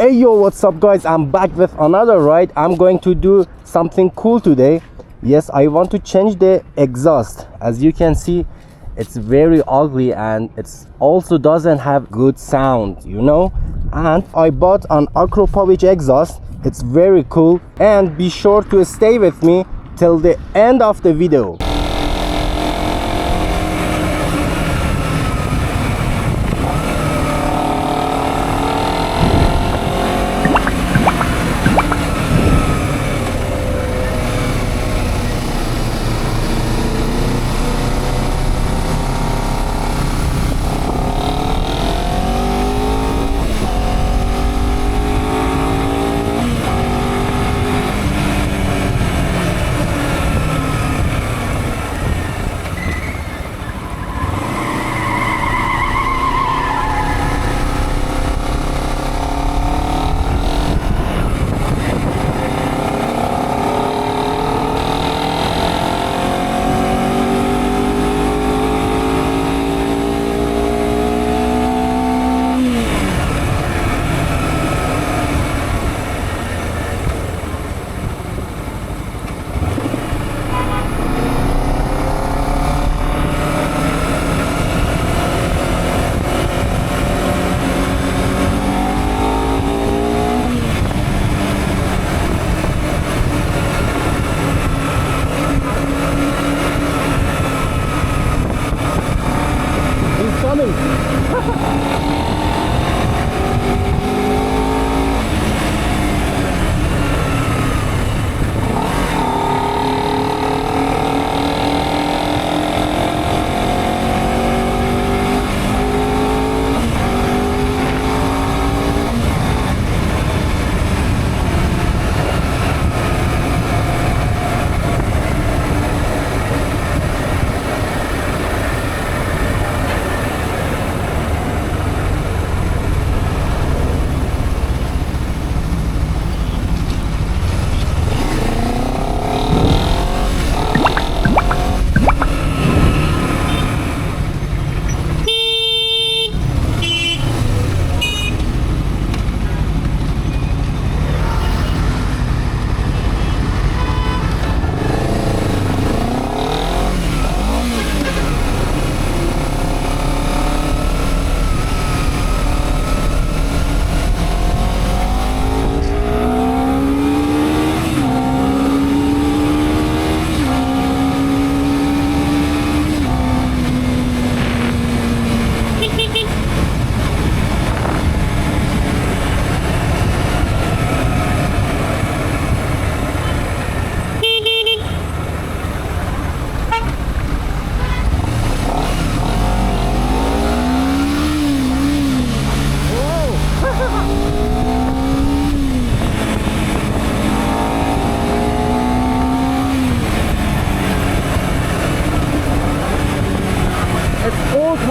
Hey yo, what's up guys, I'm back with another ride. I'm going to do something cool today. Yes, I want to change the exhaust. As you can see, it's very ugly and it's also doesn't have good sound, you know. And I bought an Akrapovic exhaust. It's very cool, and be sure to stay with me till the end of the video.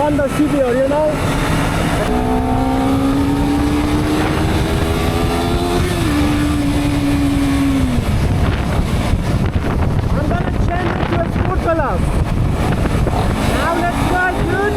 Honda CBR, you know? I'm gonna change it to a sport class. Now let's try, dude.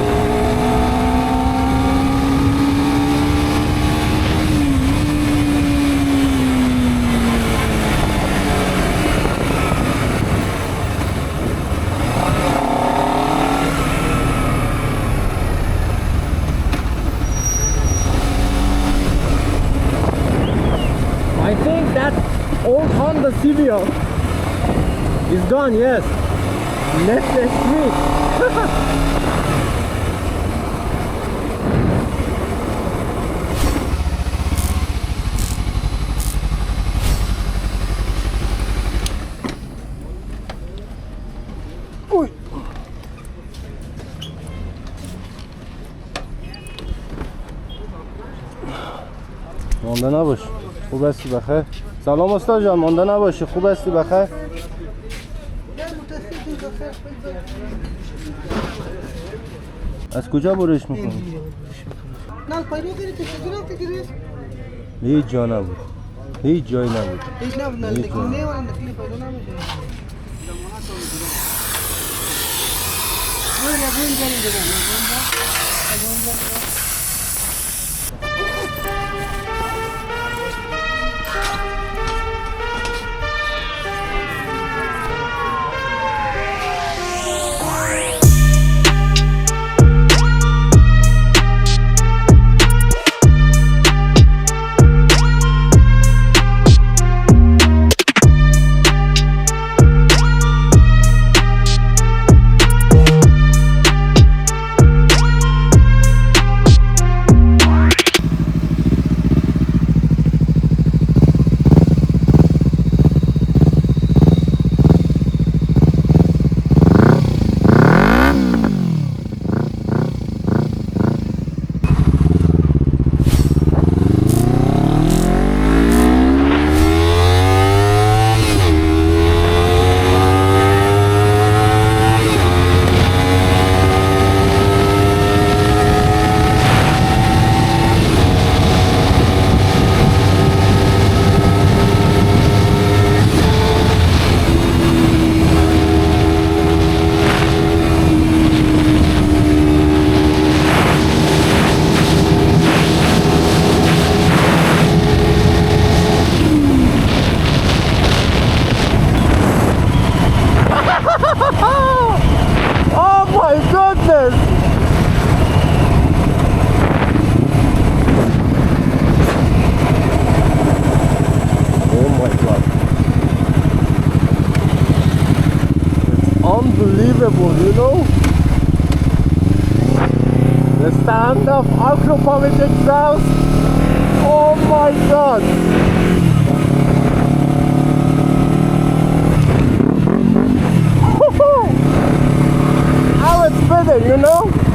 I think that old Honda CBR is gone, yes. Left the street. Uy. مانده نباش، خوب هستی بخیر؟ سلام استاد جان، مانده نباشی، خوب هستی بخیر؟ از کجا برش میکنی؟ هیچ جا نبود، هیچ جای نبود. هیچ نبود. my goodness! Oh my god. It's unbelievable, you know? The sound of Akrapovic exhaust. Oh my god. How it's better, you know?